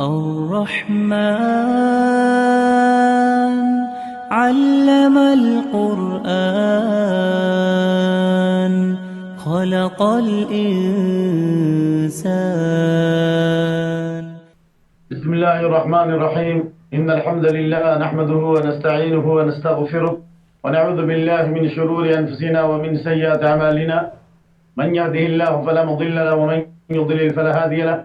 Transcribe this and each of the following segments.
الرحمن علم القرآن خلق الإنسان. بسم الله الرحمن الرحيم. إن الحمد لله نحمده ونستعينه ونستغفره ونعوذ بالله من شرور أنفسنا ومن سيئات أعمالنا. من يهده الله فلا مضل له ومن يضلل فلا هادي له.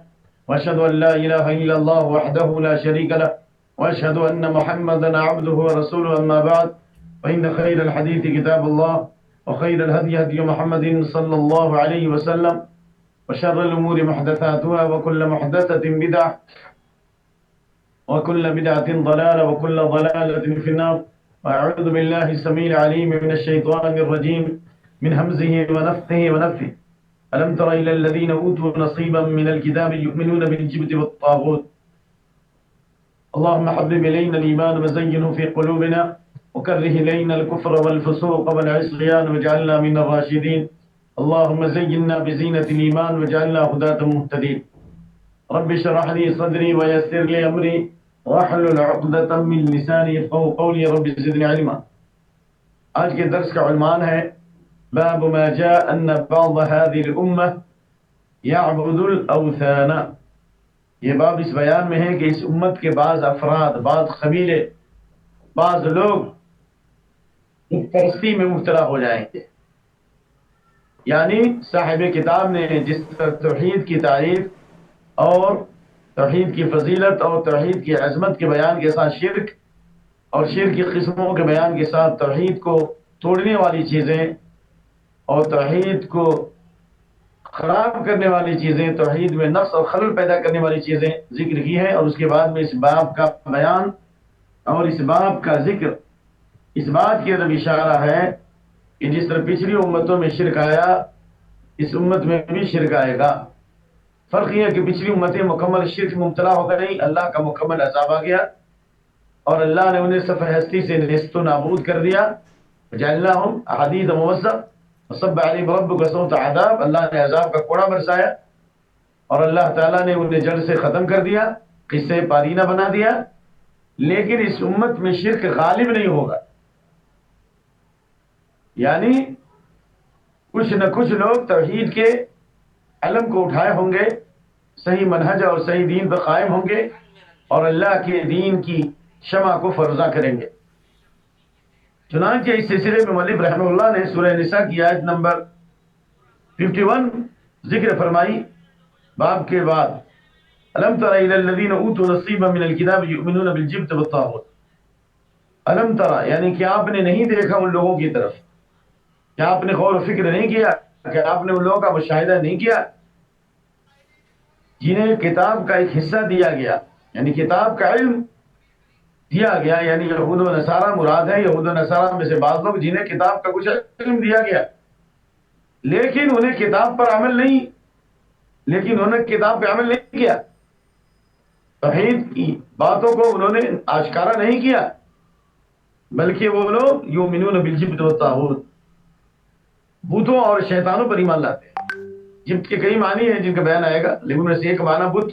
وأشهد أن لا إله إلا الله وحده لا شريك له وأشهد أن محمدا عبده ورسوله. أما بعد فإن خير الحديث كتاب الله وخير الهدي هدي محمد صلى الله عليه وسلم وشر الأمور محدثاتها وكل محدثة بدعة وكل بدعة ضلالة وكل ضلالة في النار. وأعوذ بالله السميع العليم من الشيطان الرجيم من همزه ونفخه ونفثه. ألم تر إلى الذين أوتوا نصيبا من الكتاب يؤمنون بالجبت والطاغوت. اللهم حبب إلينا الإيمان وزينه في قلوبنا وكره إلينا الكفر والفسوق والعصيان واجعلنا من الراشدين. اللهم زينا بزينة الإيمان واجعلنا هداة مهتدين. رب اشرح لي صدري ويسر لي أمري واحلل عقدة من لساني يفقهوا قولي. رب زدني علما. آج کے درس کا عنوان ہے باب ما جاء ان بعض هذه الامة يعبد الاوثان. یہ باب اس بیان میں ہے کہ اس امت کے بعض افراد، بعض قبیلے، بعض لوگ بت پرستی میں مبتلا ہو جائیں گے. یعنی صاحب کتاب نے جس طرح توحید کی تعریف اور توحید کی فضیلت اور توحید کی عظمت کے بیان کے ساتھ شرک اور شرک کی قسموں کے بیان کے ساتھ توحید کو توڑنے والی چیزیں اور توحید کو خراب کرنے والی چیزیں، توحید میں نقص اور خلل پیدا کرنے والی چیزیں ذکر کی ہیں، اور اس کے بعد میں اس باب کا بیان اور اس باب کا ذکر اس بات کی طرف اشارہ ہے کہ جس طرح پچھلی امتوں میں شرک آیا، اس امت میں بھی شرک آئے گا. فرق یہ ہے کہ پچھلی امتیں مکمل شرک میں مبتلا ہو گئی، اللہ کا مکمل عذاب آ گیا اور اللہ نے انہیں صفحہ ہستی سے نیست و نابود کر دیا. جعلناہم احادیث موزع وصب علیہم ربک صوت عذاب. اللہ نے عذاب کا کوڑا برسایا اور اللہ تعالیٰ نے انہیں جڑ سے ختم کر دیا، قصے پارینہ بنا دیا. لیکن اس امت میں شرک غالب نہیں ہوگا. یعنی کچھ نہ کچھ لوگ توحید کے علم کو اٹھائے ہوں گے، صحیح منہج اور صحیح دین پر قائم ہوں گے اور اللہ کے دین کی شمع کو فروزہ کریں گے. چنانچہ اس سلسلے میں مؤلف رحمہ اللہ نے سورہ نساء کی آیت نمبر 51 ذکر فرمائی باب کے بعد. الم تر الی الذین اوتوا نصیبا من الکتاب یؤمنون بالجبت والطاغوت. الم تر یعنی کہ آپ نے نہیں دیکھا ان لوگوں کی طرف، کیا آپ نے غور و فکر نہیں کیا، کہ آپ نے ان لوگوں کا مشاہدہ نہیں کیا جنہیں کتاب کا ایک حصہ دیا گیا، یعنی کتاب کا علم دیا گیا. یعنی یہود و نصارہ مراد ہے، یہود و نصارہ میں سے بعض لوگ جنہیں کتاب کا کچھ علم دیا گیا لیکن انہیں کتاب پر عمل نہیں، لیکن انہوں نے کتاب پہ عمل نہیں کیا، توحید کی باتوں کو انہوں نے آشکارا نہیں کیا، بلکہ وہ لوگ یؤمنون بالجبت والطاغوت، بتوں اور شیطانوں پر ایمان لاتے ہیں. جبت کے کئی معنی ہیں جن کا بیان آئے گا، لیکن ان میں سے ایک معنی بت،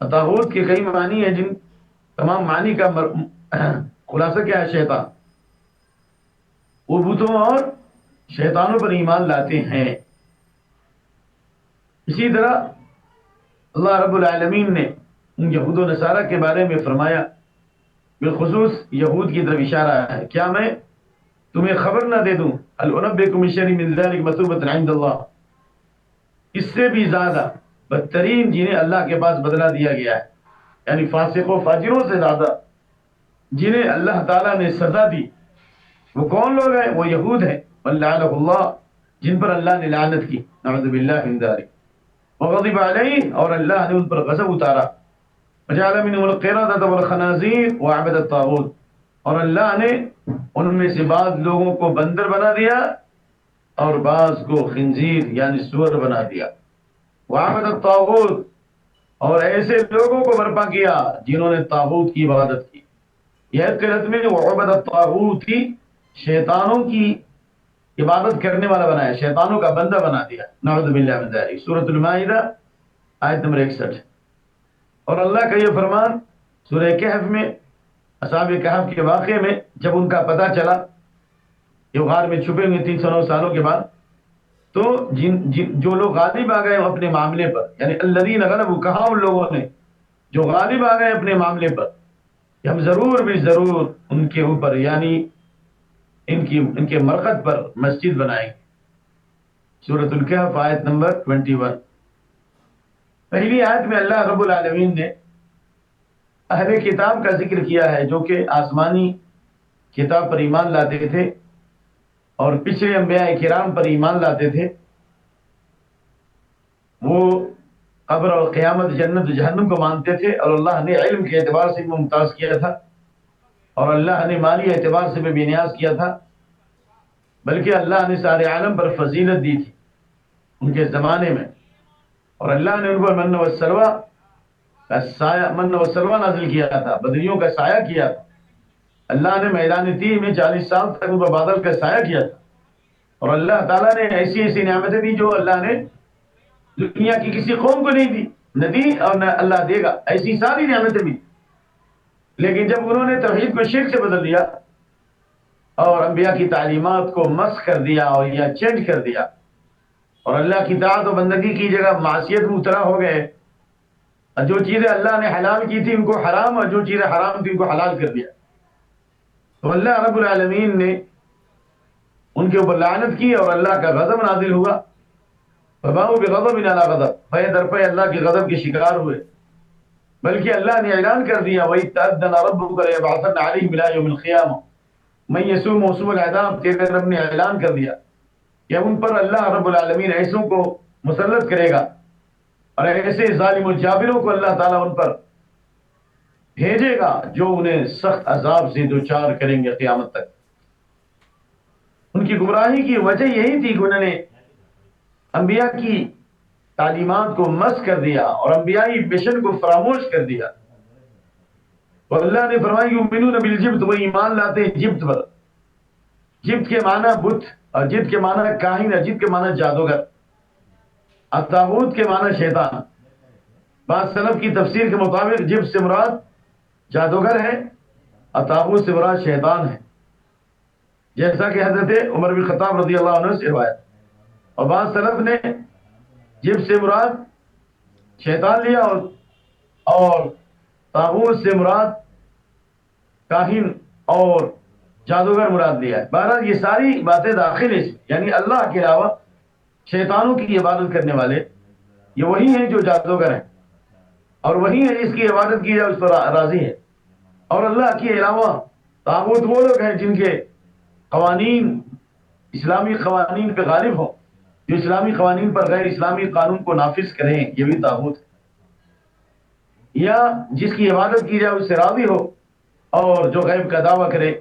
طاغوت کے کئی معنی ہیں جن تمام معنی کا خلاصہ کیا ہے شیطان. وہ بتوں اور شیطانوں پر ایمان لاتے ہیں. اسی طرح اللہ رب العالمین نے ان یہود و نصارہ کے بارے میں فرمایا، بالخصوص یہود کی طرف اشارہ ہے، کیا میں تمہیں خبر نہ دے دوں هل انبئکم بشر من ذلک مثوبۃ عند اللہ، اس سے بھی زیادہ بدترین جنہیں اللہ کے پاس بدلہ دیا گیا ہے، یعنی فاسق و فاجروں سے زیادہ جنہیں اللہ تعالیٰ نے سزا دی. وہ کون لوگ ہیں؟ وہ یہود ہیں، ولعنہ اللہ، جن پر اللہ نے لعنت کی، نعوذ باللہ من ذلک، وغضب علیہ، اور اللہ نے ان پر غضب اتارا، وجعل منهم القردۃ والخنازیر وعبد الطاغوت، اور اللہ نے ان میں سے بعض لوگوں کو بندر بنا دیا اور بعض کو خنزیر یعنی سور بنا دیا. وعبد الطاغوت، اور ایسے لوگوں کو برپا کیا جنہوں نے طاغوت کی عبادت کی. یہ قرأت میں وعبد الطاغوت کی شیطانوں کی عبادت کرنے والا بنایا، شیطانوں کا بندہ بنا دیا، نعوذ باللہ من ذلک. سورۃ المائدہ آیت نمبر 61. اور اللہ کا یہ فرمان سورہ کہف میں، اصحاب کہف کے واقعے میں، جب ان کا پتہ چلا یہ غار میں چھپے ہوئے 309 سالوں کے بعد، تو جو لوگ غالب آ گئے اپنے معاملے پر، یعنی الذین غلبوا، کہا ان لوگوں نے جو غالب آ گئے اپنے معاملے پر، کہ ہم ضرور بھی ضرور ان کے اوپر، یعنی ان کے مرقد پر مسجد بنائیں گے۔ سورۃ الکہف آیت نمبر 21۔ پہلی آیت میں اللہ رب العالمین نے اہل کتاب کا ذکر کیا ہے، جو کہ آسمانی کتاب پر ایمان لاتے تھے اور پچھلے انبیاء کرام پر ایمان لاتے تھے۔ وہ قبر اور قیامت، جنت و جہنم کو مانتے تھے، اور اللہ نے علم کے اعتبار سے بھی ممتاز کیا تھا، اور اللہ نے مالی اعتبار سے بھی بے نیاز کیا تھا، بلکہ اللہ نے سارے عالم پر فضیلت دی تھی ان کے زمانے میں، اور اللہ نے ان پر من و سلوہ کا سایہ، من و سلوہ نازل کیا تھا، بدریوں کا سایہ کیا تھا۔ اللہ نے میدان تیہ میں 40 سال تک ان پر بادل کا سایہ کیا تھا، اور اللہ تعالیٰ نے ایسی ایسی نعمتیں دی جو اللہ نے دنیا کی کسی قوم کو نہیں دی، نہ دی اور نہ اللہ دے گا، ایسی ساری نعمتیں بھی۔ لیکن جب انہوں نے توحید کو شرک سے بدل دیا اور انبیاء کی تعلیمات کو مسخ کر دیا اور یا چینج کر دیا، اور اللہ کی طاعت و بندگی کی جگہ معصیت میں مبتلا ہو گئے، اور جو چیزیں اللہ نے حلال کی تھی ان کو حرام، اور جو چیزیں حرام تھی ان کو حلال کر دیا، تو اللہ رب العالمین نے ان کے اوپر لعنت کی اور اللہ کا غضب نازل ہوا۔ فباؤوا بغضب علی غضب، پے در پے اللہ کے غضب کے شکار ہوئے، بلکہ اللہ نے اعلان کر دیا وَإِذْ تَأَذَّنَ رَبُّكَ لَيَبْعَثَنَّ عَلَيْهِمْ إِلَىٰ يَوْمِ الْقِيَامَةِ مَن يَسُومُهُمْ سُوءَ الْعَذَابِ، تیرے رب نے اعلان کر دیا کہ ان پر اللہ رب العالمین ایسوں کو مسلط کرے گا، اور ایسے ظالم و جابروں کو اللہ تعالیٰ ان پر بھیجے گا جو انہیں سخت عذاب سے دوچار کریں گے قیامت تک۔ ان کی گمراہی کی وجہ یہی تھی کہ انہوں نے انبیاء کی تعلیمات کو مسخ کر دیا اور انبیائی مشن کو فراموش کر دیا۔ اور اللہ نے فرمایا یؤمنون بالجبت، وہ ایمان لاتے ہیں جبت پر۔ جبت کے معنی بت، اور جبت کے معنی کاہن، اور جبت کے معنی جادوگر، اور طاغوت کے معنی شیطان۔ بعض سلف کی تفسیر کے مطابق جبت سے مراد جادوگر ہے اور طاغوت سے مراد شیطان ہے، جیسا کہ حضرت عمر بن خطاب رضی اللہ عنہ سے روایت۔ اور بعض سلف نے جبت سے مراد شیطان لیا اور طاغوت سے مراد کاہن اور جادوگر مراد لیا ہے۔ بہرحال یہ ساری باتیں داخل ہیں، یعنی اللہ کے علاوہ شیطانوں کی عبادت کرنے والے یہ وہی ہیں جو جادوگر ہیں، اور وہی ہے جس کی عبادت کی جائے اس پر راضی ہے۔ اور اللہ کے علاوہ طاغوت وہ لوگ ہیں جن کے قوانین اسلامی قوانین پہ غالب ہوں، جو اسلامی قوانین پر غیر اسلامی قانون کو نافذ کریں، یہ بھی طاغوت ہے۔ یا جس کی عبادت کی جائے اس سے راضی ہو اور جو غیب کا دعویٰ کرے،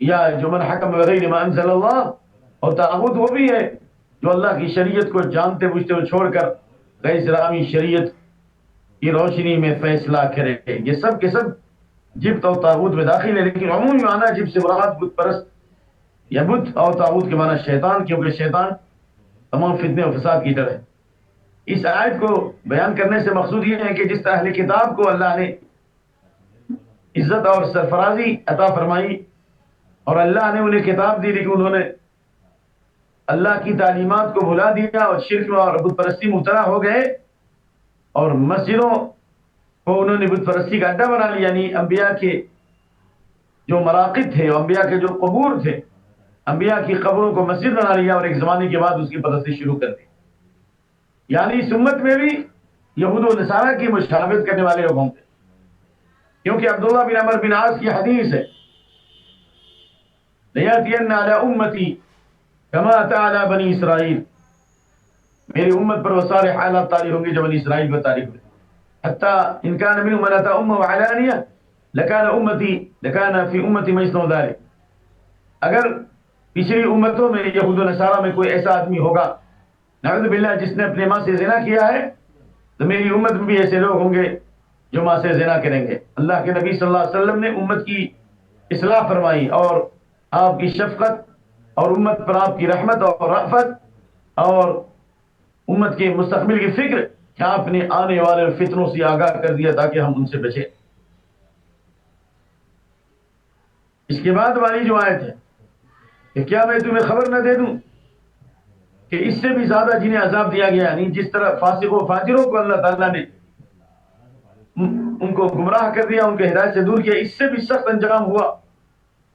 یا جو من حکم بغیر ما انزل اللہ۔ اور طاغوت وہ بھی ہے جو اللہ کی شریعت کو جانتے بوجھتے ہوئے چھوڑ کر غیر اسلامی شریعت کی روشنی میں فیصلہ کرے، یہ سب کے سب جبت اور طاغوت میں داخل ہے۔ لیکن عمومی معنی جبت سے مراد بت پرست یا بت، اور طاغوت کے معنی شیطان، کیونکہ شیطان تمام فتنے و فساد کی جڑ ہے۔ اس آیت کو بیان کرنے سے مقصود یہ ہے کہ جس طرح اہل کتاب کو اللہ نے عزت اور سرفرازی عطا فرمائی اور اللہ نے انہیں کتاب دی، لیکن انہوں نے اللہ کی تعلیمات کو بھلا دیا اور شرک اور بت پرستی مبتلا ہو گئے، اور مسجدوں کو انہوں نے بت پرستی کا اڈا بنا لیا، یعنی انبیاء کے جو مراقد تھے، انبیاء کے جو قبور تھے، انبیاء کی قبروں کو مسجد بنا لیا، اور ایک زمانے کے بعد اس کی پرستی شروع کر دی۔ یعنی اس امت میں بھی یہود و نصارہ کی مشابہت کرنے والے لوگ ہوں گے، کیونکہ عبداللہ بن عمر بن عاص کی حدیث ہے لَيَأْتِيَنَّ عَلَىٰ أُمَّتِي كَمَا أَتَىٰ عَلَىٰ بَنِي إِسْرَائِيلَ، میری امت پر وہ سارے حالات طاری ہوں گے جو بنی اسرائیل پر طاری ہوئے، حتیٰ إِن كَانَ مِنْهُمْ مَنْ أَتَىٰ أُمَّهُ عَلَانِيَةً لَكَانَ فِي أُمَّتِي مَن يَصْنَعُ ذَلِكَ۔ اگر پچھلی امتوں میں یہود و نصارہ میں کوئی ایسا آدمی ہوگا نعوذ باللہ جس نے اپنے ماں سے زنا کیا ہے، تو میری امت میں بھی ایسے لوگ ہوں گے جو ماں سے زنا کریں گے۔ اللہ کے نبی صلی اللہ علیہ وسلم نے امت کی اصلاح فرمائی، اور آپ کی شفقت اور امت پر آپ کی رحمت اور رأفت اور امت کے مستقبل کی فکر کیا آپ نے آنے والے فتنوں سے آگاہ کر دیا تاکہ ہم ان سے بچیں۔ اس کے بعد والی جو آیت ہے کہ کیا میں تمہیں خبر نہ دے دوں کہ اس سے بھی زیادہ جنہیں عذاب دیا گیا، یعنی جس طرح فاسق و فاجروں کو اللہ تعالیٰ نے ان کو گمراہ کر دیا، ان کے ہدایت سے دور کیا، اس سے بھی سخت انجام ہوا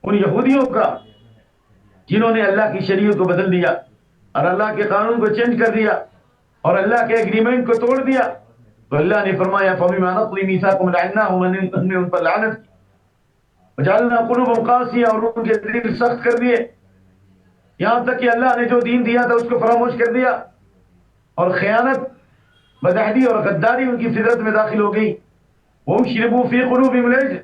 ان یہودیوں کا جنہوں نے اللہ کی شریعت کو بدل دیا اور اللہ کے قانون کو چینج کر دیا اور اللہ کے ایگریمنٹ کو توڑ دیا۔ تو اللہ نے فرمایا فَبِمَا نَقْضِهِمْ مِيثَاقَهُمْ لَعَنَّاهُمْ، ہم نے ان پر لعنت کی، وَجَعَلْنَا قُلُوبَهُمْ قَاسِيَةً، اور ان کے دل سخت کر دیے، یہاں تک کہ اللہ نے جو دین دیا تھا اس کو فراموش کر دیا، اور خیانت، بدعہدی اور غداری ان کی فطرت میں داخل ہو گئی۔ وَأُشْرِبُوا فِي قُلُوبِهِمُ الْعِجْلَ،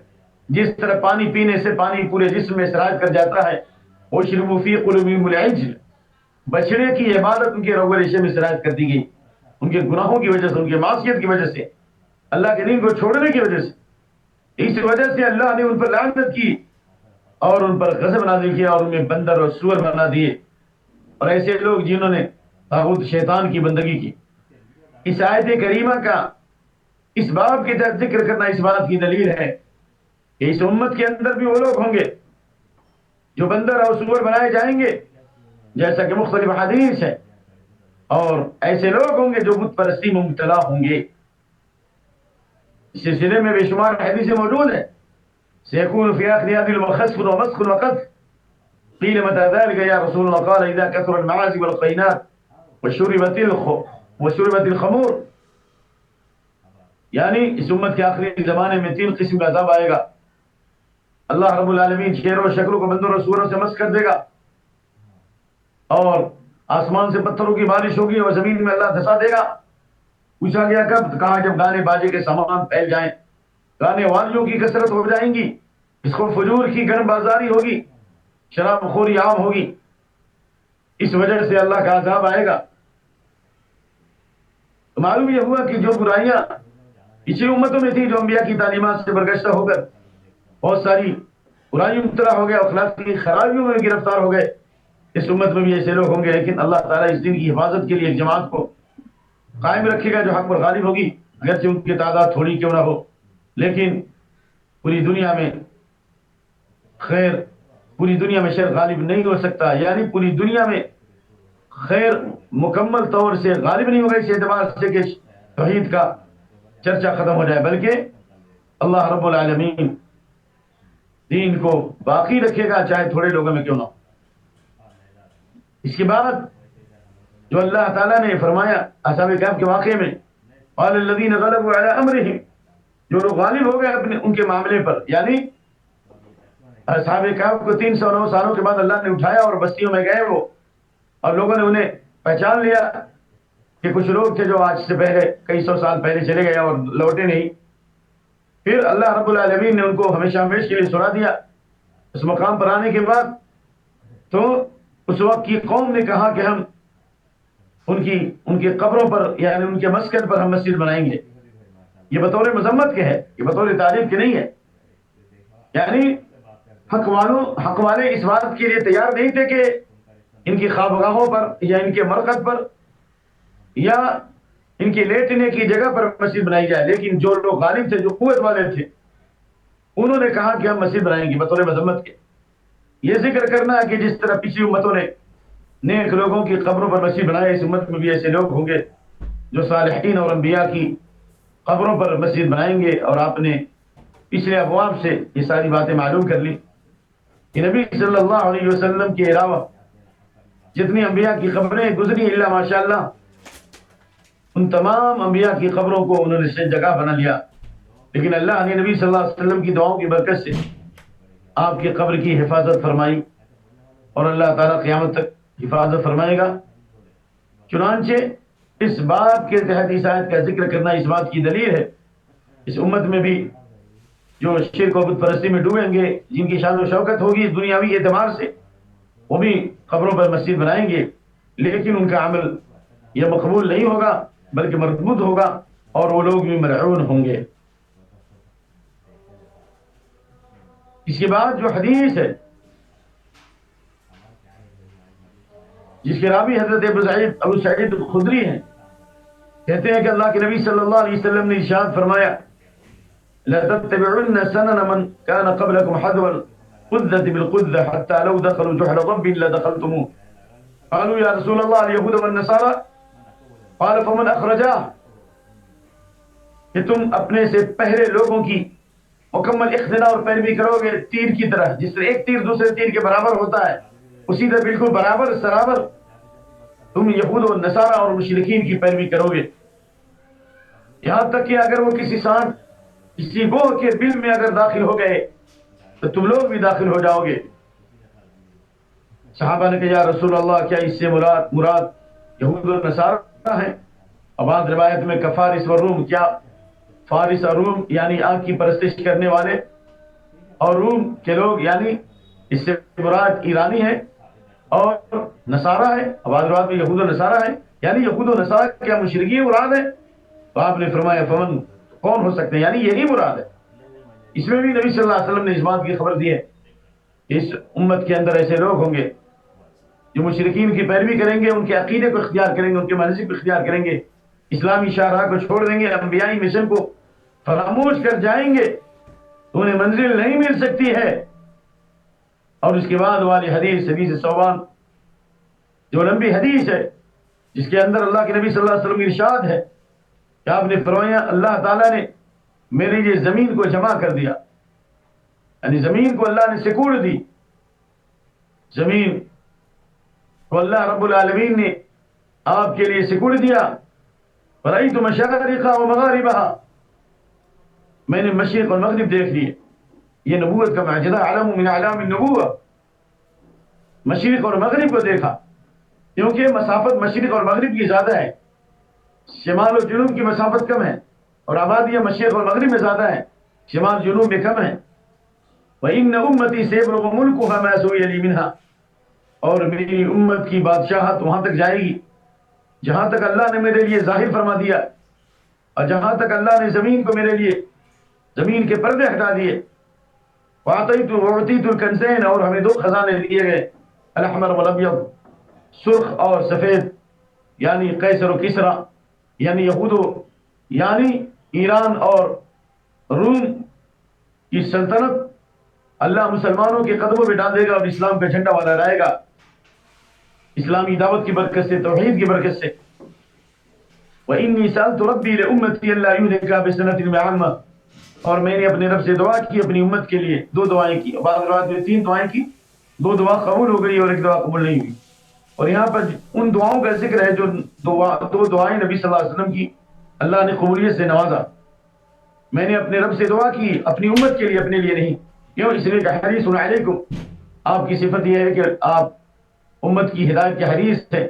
جس طرح پانی پینے سے پانی پورے جسم میں سرایت کر جاتا ہے، وَأُشْرِبُوا فِي قُلُوبِهِمُ الْعِجْلَ، بچڑے کی عبادت ان کے روح و ریشے میں سرایت کر دی گئی، ان کے گناہوں کی وجہ سے، ان کے معصیت کی وجہ سے، اللہ کے دین کو چھوڑنے کی وجہ سے۔ اس وجہ سے اللہ نے ان پر لعنت کی اور ان پر غضب نازل کیا اور ان میں بندر اور سور بنا دیے، اور ایسے لوگ جنہوں نے طاغوت شیطان کی بندگی کی۔ اس آیت کریمہ کا اس باب کے تحت ذکر کرنا اس بات کی دلیل ہے کہ اس امت کے اندر بھی وہ لوگ ہوں گے جو بندر اور سور بنائے جائیں گے، جیسا کہ مختلف حدیث ہے، اور ایسے لوگ ہوں گے جو بت پرستی میں مبتلا ہوں گے۔ اس سلسلے میں بے شمار حدیثیں موجود ہیں۔ سيكون في آخر هذه الخسف ومسخ وقذف، قيل متى ذلك يا رسول الله؟ قال إذا كثر المعازي والقينات وشربت الخمور، یعنی اس امت کے آخری زمانے میں 3 قسم کا عذاب آئے گا۔ اللہ رب العالمین شیروں و شکروں کو بندروں اور سوروں سے مسخ کر دے گا، اور آسمان سے پتھروں کی بارش ہوگی اور زمین میں اللہ دھسا دے گا۔ پوچھا گیا کب؟ کہا جب گانے باجے کے سامان پھیل جائیں، گانے والیوں کی کثرت ہو جائیں گی، اس کو فجور کی گرم بازاری ہوگی، شراب خوری عام ہوگی، اس وجہ سے اللہ کا عذاب آئے گا۔ تو معلوم یہ ہوا کہ جو برائیاں اسی امتوں میں تھی جو انبیاء کی تعلیمات سے برگشتہ ہو کر بہت ساری برائیوں میں مبتلا ہو گئے، اخلاق کی خرابیوں میں گرفتار ہو گئے، اس امت میں بھی ایسے لوگ ہوں گے، لیکن اللہ تعالیٰ اس دن کی حفاظت کے لیے ایک جماعت کو قائم رکھے گا جو حق پر غالب ہوگی، اگرچہ ان کی تعداد تھوڑی کیوں نہ ہو، لیکن پوری دنیا میں خیر، پوری دنیا میں شر غالب نہیں ہو سکتا، یعنی پوری دنیا میں خیر مکمل طور سے غالب نہیں ہوگا اس اعتبار سے کہ توحید کا چرچا ختم ہو جائے، بلکہ اللہ رب العالمین دین کو باقی رکھے گا چاہے تھوڑے لوگوں میں کیوں نہ ہو۔ اس کے بعد جو اللہ تعالیٰ نے فرمایا اصحاب کہف کے واقعے میں، قال الذین غلبوا علی امرہم، جو لوگ غالب ہو گئے اپنے ان کے معاملے پر، یعنی اصحاب کہف کو 309 سالوں کے بعد اللہ نے اٹھایا اور بستیوں میں گئے وہ، اور لوگوں نے انہیں پہچان لیا کہ کچھ لوگ تھے جو آج سے پہلے کئی سو سال پہلے چلے گئے اور لوٹے نہیں۔ پھر اللہ رب العالمین نے ان کو ہمیشہ ہمیشہ کے لیے سنا دیا۔ اس مقام پر آنے کے بعد تو اس وقت کی قوم نے کہا کہ ہم ان کی قبروں پر، یعنی ان کے مسکن پر ہم مسجد بنائیں گے۔ یہ بطور مذمت کے ہے، یہ بطور تعریف کے نہیں ہے، یعنی حق والے اس بات کے لیے تیار نہیں تھے کہ ان کی خوابگاہوں پر یا ان کے مرقد پر یا ان کے لیٹنے کی جگہ پر مسجد بنائی جائے، لیکن جو لوگ غالب تھے، جو قوت والے تھے، انہوں نے کہا کہ ہم مسجد بنائیں گے بطور مذمت کے۔ یہ ذکر کرنا ہے کہ جس طرح پچھلی امتوں نے نیک لوگوں کی قبروں پر مسجد بنائے، اس امت میں بھی ایسے لوگ ہوں گے جو صالحین اور انبیاء کی قبروں پر مسجد بنائیں گے۔ اور آپ نے پچھلے ابواب سے یہ ساری باتیں معلوم کر لی کہ نبی صلی اللہ علیہ وسلم کے علاوہ جتنی انبیاء کی قبریں گزری الا ماشاءاللہ، ان تمام انبیاء کی قبروں کو انہوں نے سے جگہ بنا لیا، لیکن اللہ نے نبی صلی اللہ علیہ وسلم کی دعاؤں کی برکت سے آپ کی قبر کی حفاظت فرمائی، اور اللہ تعالیٰ قیامت تک حفاظت فرمائے گا۔ چنانچہ اس بات کے تحت اس آیت کا ذکر کرنا اس بات کی دلیل ہے، اس امت میں بھی جو شرک و بت پرستی میں ڈوبیں گے، جن کی شان و شوکت ہوگی دنیاوی اعتبار سے، وہ بھی قبروں پر مسجد بنائیں گے، لیکن ان کا عمل یہ مقبول نہیں ہوگا بلکہ مردود ہوگا، اور وہ لوگ بھی ملعون ہوں گے۔ اس کے بعد جو حدیث ہے جس کے راوی حضرت ابو سعید الخدری ہیں، کہتے ہیں کہ اللہ کے نبی صلی اللہ علیہ وسلم نے ارشاد فرمایا لَتَتَّبِعُنَّ سَنَنَ مَنْ كَانَ قَبْلَكُمْ حَذْوَ الْقُذَّةِ بِالْقُذَّةِ حَتَّى لَوْ دَخَلُوا جُحْرَ ضَبٍّ لَدَخَلْتُمُوهُ قالوا يا رسول الله اليهود والنصارى قال فمن أخرجاه، کہ تم اپنے سے پہلے لوگوں کی مکمل اقتداء اور پیروی کرو گے تیر کی طرح، جس طرح ایک تیر دوسرے تیر کے برابر ہوتا ہے اسی طرح بالکل برابر سرابر تم یہود و نصارہ اور مشرکین کی پیروی کرو گے، یہاں تک کہ اگر وہ کسی سانڈ کسی گوہ کے بل میں اگر داخل ہو گئے تو تم لوگ بھی داخل ہو جاؤ گے۔ صحابہ نے کہا یا رسول اللہ کیا اس سے مراد یہود و نصارہ ہیں؟ اور بعض روایت میں کہ فارس و روم، کیا فارس اور روم یعنی آگ کی پرستش کرنے والے اور روم کے لوگ یعنی اس سے مراد ایرانی ہے اور نصارہ ہے، بعض روایت میں یہود و نصارہ ہے، یعنی یہود و نصارہ کیا مشرکین مراد ہے؟ تو آپ نے فرمایا فمن، کون ہو سکتے ہیں، یعنی یہی مراد ہے۔ اس میں بھی نبی صلی اللہ علیہ وسلم نے اس بات کی خبر دی ہے کہ اس امت کے اندر ایسے لوگ ہوں گے جو مشرکین کی پیروی کریں گے، ان کے عقیدے کو اختیار کریں گے، ان کے مذہب کو اختیار کریں گے، اسلامی شاہراہ کو چھوڑ دیں گے، انبیائی مشن کو فراموش کر جائیں گے تو انہیں منزل نہیں مل سکتی ہے۔ اور اس کے بعد والی حدیث ثوبان جو لمبی حدیث ہے جس کے اندر اللہ کے نبی صلی اللہ علیہ وسلم کی ارشاد ہے کہ آپ نے فرمایا اللہ تعالیٰ نے میرے لیے زمین کو جمع کر دیا، یعنی زمین کو اللہ نے سکوڑ دی، زمین کو اللہ رب العالمین نے آپ کے لیے سکوڑ دیا۔ فرأیت مشارقها ومغاربها، میں نے مشرق اور مغرب دیکھ لیے، یہ نبوت کا معجزہ، علم من اعلام النبوہ، مشرق اور مغرب کو دیکھا، کیونکہ مسافت مشرق اور مغرب کی زیادہ ہے، شمال و جنوب کی مسافت کم ہے اور آبادیاں مشرق اور مغرب میں زیادہ ہیں، شمال جنوب میں کم ہیں۔ وَإِنَّ أُمَّتِي سَيَبْلُغُ مُلْكُهَا مَا سُئِلَ لِي مِنْهَا، اور میری امت کی بادشاہت وہاں تک جائے گی جہاں تک اللہ نے میرے لیے ظاہر فرما دیا، اور جہاں تک اللہ نے زمین کو میرے لیے زمین کے پردے ہٹا دیے۔ وَأَعْطَيْتُ الْكَنْزَيْنِ، اور ہمیں دو خزانے دیے گئے، الاحمر والابیض، سرخ اور سفید، یعنی قیصر و کسریٰ، یعنی یعنی ایران اور روم کی سلطنت اللہ مسلمانوں کے قدموں پہ ڈال دے گا اور اسلام کا جھنڈا والا رہے گا، اسلامی دعوت کی برکت سے، توحید کی برکت سے۔ وَإِنِّي سَأَلْتُ رَبِّي لِأُمَّتِي أَلَّا يُهْلِكَ بِسَنَةٍ بِعَامَّةٍ، اور میں نے اپنے رب سے دعا کی اپنی امت کے لیے، دو دعائیں کی، بعض روایت میں 3 دعائیں کی، 2 دعا قبول ہو گئی اور 1 دعا قبول نہیں ہوئی۔ اور یہاں پر ان دعاؤں کا ذکر ہے جو 2 دعائیں نبی صلی اللہ علیہ وسلم کی اللہ نے قبولیت سے نوازا۔ میں نے اپنے رب سے دعا کی اپنی امت کے لیے، اپنے لیے نہیں، کیوں؟ اس لیے کہ حریص علیکم، آپ کی صفت یہ ہے کہ آپ امت کی ہدایت کے حریص ہے،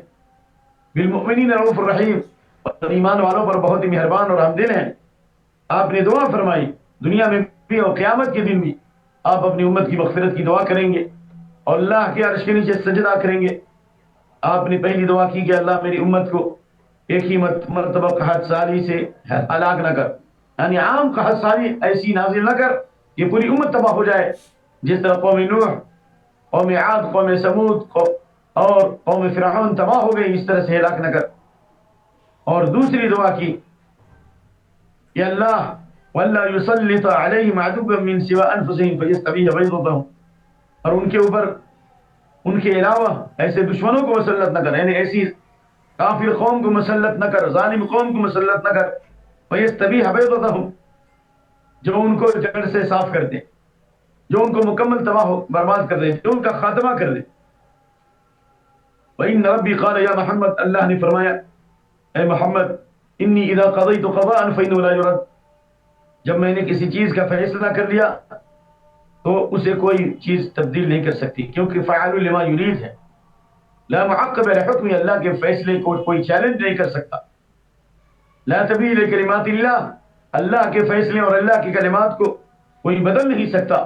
بالمؤمنین رؤوف الرحیم، اور ایمان والوں پر بہت ہی مہربان اور ہمدل ہیں۔ آپ نے دعا فرمائی دنیا میں بھی اور قیامت کے دن بھی آپ اپنی امت کی مغفرت کی دعا کریں گے اور اللہ کے عرش کے نیچے سجدہ کریں گے۔ آپ نے پہلی دعا کی کہ اللہ میری امت کو ایک ہی مرتبہ قحط سالی سے ہلاک نہ کر، یعنی عام قحط سالی ایسی نازل نہ کر کہ پوری امت تباہ ہو جائے، جس طرح قوم نوح، قوم عاد، قوم سمود اور قوم فرعون تباہ ہو گئی، اس طرح سے ہلاک نہ کر۔ اور دوسری دعا کی کہ اللہ وَلَّا يُسَلِّطَ عَلَيْهِمْ عَدُوًّا مِّن سِوَىٰ أَنفُسِهِمْ فَيَسْتَبِيحَ بَيْضَتَهُمْ، اور ان کے اوپر ان کے علاوہ ایسے دشمنوں کو مسلط نہ کر، یعنی ایسی کافر قوم کو مسلط نہ کر، ظالم قوم کو مسلط نہ کر، فَيَسْتَبِيحَ بَيْضَتَهُمْ، جو ان کو جڑ سے صاف کر دے، جو ان کو مکمل تباہ برباد کر دے، جو ان کا خاتمہ کر دے۔ وَإِنَّ رَبِّي قَالَ يَا مُحَمَّدْ، اللہ نے فرمایا اے محمد، انی اذا قضیت قضاء فإنه لا يرد، جب میں نے کسی چیز کا فیصلہ کر لیا تو اسے کوئی چیز تبدیل نہیں کر سکتی، کیونکہ فعال لما یرید ہے، لا معقب لحکم، اللہ کے فیصلے کو کوئی چیلنج نہیں کر سکتا۔ لا تبدیل لکلمات اللہ، اللہ کے فیصلے اور اللہ کی کلمات کو کوئی بدل نہیں سکتا۔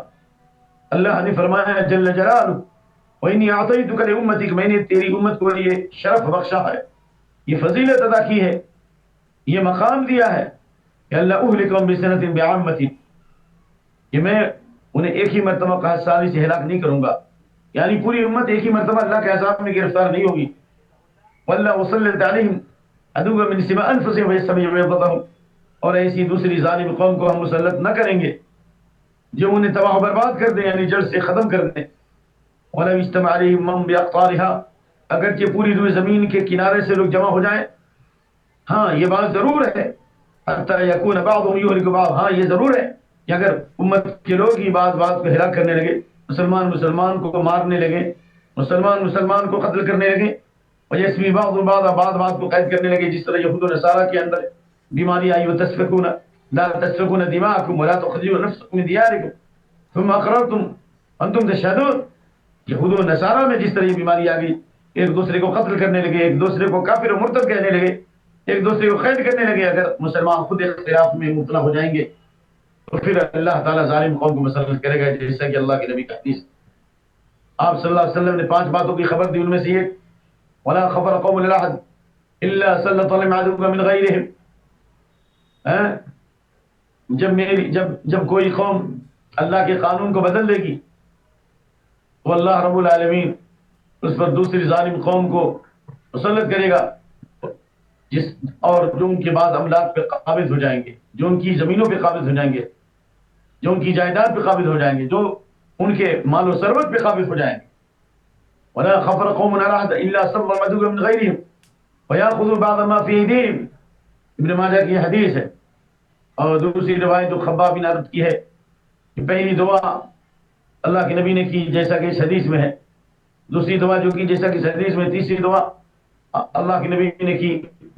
اللہ نے فرمایا جل جلالہ وإني أعطيتك لأمتك، میں نے تیری امت کو یہ شرف بخشا ہے، یہ فضیلت ادا کی ہے، یہ مقام دیا ہے کہ اللہ اہلکم بسنۃ بعامۃ، کہ میں انہیں ایک ہی مرتبہ قحط سالی سے ہلاک نہیں کروں گا، یعنی پوری امت ایک ہی مرتبہ اللہ کے عذاب میں گرفتار نہیں ہوگی۔ واللہ وسلط علیہم عدوا من سوا انفسهم ويستبيعوا بغضهم، اور ایسی دوسری ظالم قوم کو ہم مسلط نہ کریں گے جو انہیں تباہ و برباد کر دیں، یعنی جڑ سے ختم کر دیں۔ وَلَوْ اجْتَمَعَ عَلَيْهِم مَّن بِأَقْطَارِهَا، اگرچہ پوری روئے زمین کے کنارے سے لوگ جمع ہو جائیں، ہاں یہ بات ضرور ہے، حَتَّى يَكُونَ بَعْضُهُمْ يُهْلِكُ بَعْضًا، ہاں یہ ضرور ہے کہ اگر امت کے لوگ ہی بات کو ہلاک کرنے لگے، مسلمان کو مارنے لگے، مسلمان کو قتل کرنے لگے، وَيَسْمِي بَعْضُ بَعْضًا، بات کو قید کرنے لگے، جس طرح یہود و نصارہ کے اندر بیماری آئی، وَتَسْفِكُونَ لَا تَسْفِكُونَ دِمَاءَكُمْ وَلَا تُخْرِجُونَ نَفْسَكُم مِّن دِيَارِكُمْ ثُمَّ أَقْرَرْتُمْ وَأَنتُمْ تَشْهَدُونَ۔ یہود و نصارہ میں جس طرح یہ بیماری آ گئی، ایک دوسرے کو قتل کرنے لگے، ایک دوسرے کو کافر و مرتد کہنے لگے، ایک دوسرے کو قید کرنے لگے، اگر مسلمان خود اختلاف میں مبتلا ہو جائیں گے تو پھر اللہ تعالیٰ ظالم قوم کو مسلط کرے گا، جیسا کہ اللہ کے نبی کا حدیث۔ آپ صلی اللہ علیہ وسلم نے 5 باتوں کی خبر دی، ان میں سے ایک وَلَا خَبَرَ قَوْمٌ لِلْأَحَدٍ إِلَّا سَلَّطَ عَلَيْهِمْ عَدُوًّا مِّنْ غَيْرِهِمْ۔ جب کوئی قوم اللہ کے قانون کو بدل دے گی تو اللہ رب العالمین اس پر دوسری ظالم قوم کو مسلط کرے گا، اور جو ان کے بعد املاک پہ قابض ہو جائیں گے، جو ان کی زمینوں پہ قابض ہو جائیں گے، جو ان کی جائیداد پہ قابض ہو جائیں گے، جو ان کے مال و ثروت پہ قابض ہو جائیں گے۔ وَلَا خَفَرَ قَوْمٌ عَلَىٰ أَحَدٍ إِلَّا سَلَّطَ عَدُوًّا مِّنْ غَيْرِهِمْ وَيَأْخُذُوا بَعْضَ مَا فِي أَيْدِيهِمْ۔ ابن ماجہ کی حدیث ہے، اور دوسری روایت جو خباب بن عرد کی ہے کہ پہلی دعا اللہ کے نبی نے کی جیسا کہ اس حدیث میں ہے، دوسری دعا جو کی جیسا کہ اس حدیث میں، تیسری دعا اللہ کے نبی نے کی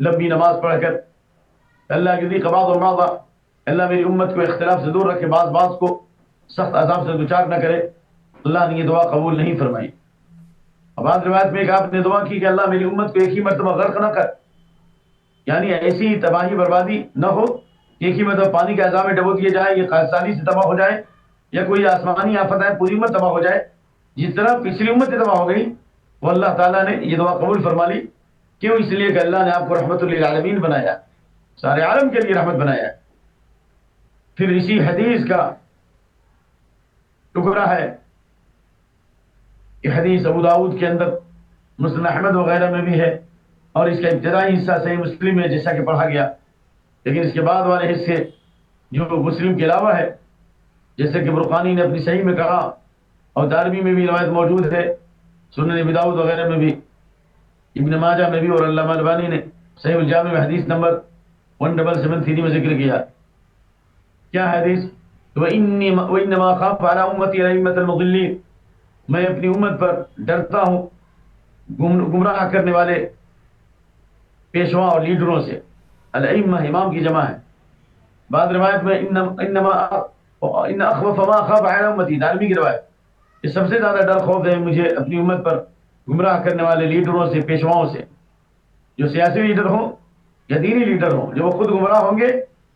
لمبی نماز پڑھ کر، اللہ کی ذیق بعض و بعضا، اللہ میری امت کو اختلاف سے دور رکھے، بعض کو سخت عذاب سے دوچار نہ کرے۔ اللہ نے یہ دعا قبول نہیں فرمائی۔ اب بعض روایت میں ایک آپ نے دعا کی کہ اللہ میری امت کو ایک ہی مرتبہ غرق نہ کر، یعنی ایسی تباہی بربادی نہ ہو کہ ایک ہی مرتبہ پانی کے عذاب میں ڈبو دیے جائے، یہ خاصانی سے تباہ ہو جائے، یا کوئی آسمانی آفت ہے پوری امت تباہ ہو جائے، جس طرح پچھلی امت تباہ ہو گئی۔ وہ اللہ تعالیٰ نے یہ دعا قبول فرما لی، کیوں؟ اس لیے کہ اللہ نے آپ کو رحمت للعالمین بنایا، سارے عالم کے لیے رحمت بنایا۔ پھر اسی حدیث کا ٹکڑا ہے، یہ حدیث ابو داؤد کے اندر، مسند احمد وغیرہ میں بھی ہے، اور اس کا ابتدائی حصہ صحیح مسلم میں جیسا کہ پڑھا گیا، لیکن اس کے بعد والے حصے جو مسلم کے علاوہ ہے، جیسے کہ برقانی نے اپنی صحیح میں کہا، اور دارمی میں بھی روایت موجود ہے، سنن ابی داؤد وغیرہ میں بھی، ابن ماجہ میں بھی، اور علامہ البانی نے صحیح الجامع میں حدیث نمبر 1773 میں ذکر کیا۔ کیا حدیث؟ وَإِنَّمَا خَافُ عَلَىٰ أُمَّتِي الْأَئِمَّةَ الْمُضِلِّينَ، میں اپنی امت پر ڈرتا ہوں گمراہ کرنے والے پیشوا اور لیڈروں سے۔ الائمہ امام کی جمع ہے۔ بعض روایت میں ان اخوف ما خاف علی امتی، دارمی کی روایت، یہ سب سے زیادہ ڈر خوف ہے مجھے اپنی امت پر گمراہ کرنے والے لیڈروں سے، پیشواؤں سے، جو سیاسی لیڈر ہوں یا دینی لیڈر ہوں، جو وہ خود گمراہ ہوں گے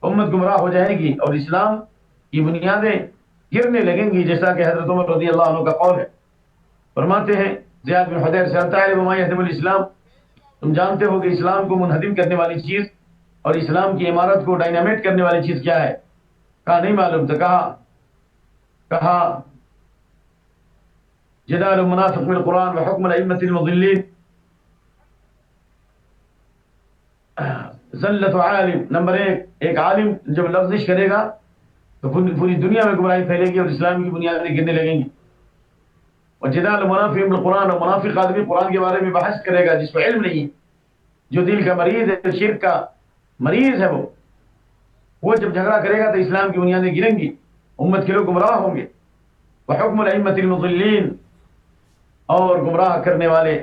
امت گمراہ ہو جائے گی اور اسلام کی بنیادیں گرنے لگیں گی، جیسا کہ حضرت عمر رضی اللہ عنہ کا قول ہے۔ فرماتے ہیں زیاد بن حدیر سے، تعلم ما یہدم الاسلام، تم جانتے ہو کہ اسلام کو منہدم کرنے والی چیز اور اسلام کی عمارت کو ڈائنامیٹ کرنے والی چیز کیا ہے؟ کہا نہیں معلوم، تو کہا جدال المنافق بالقرآن وحکم الائمة المضلین، ذلت عالم، نمبر ایک عالم جب لفظش کرے گا تو پوری دنیا میں گمراہی پھیلے گی اور اسلام کی بنیادیں گرنے لگیں گی۔ اور جدال المنافق بالقرآن، اور منافق آدمی قرآن کے بارے میں بحث کرے گا جس کو علم نہیں، جو دل کا مریض ہے، شرک کا مریض ہے، وہ جب جھگڑا کرے گا تو اسلام کی بنیادیں گریں گی، امت کے لوگ گمراہ ہوں گے۔ وحکم الائمة المضلین، اور گمراہ کرنے والے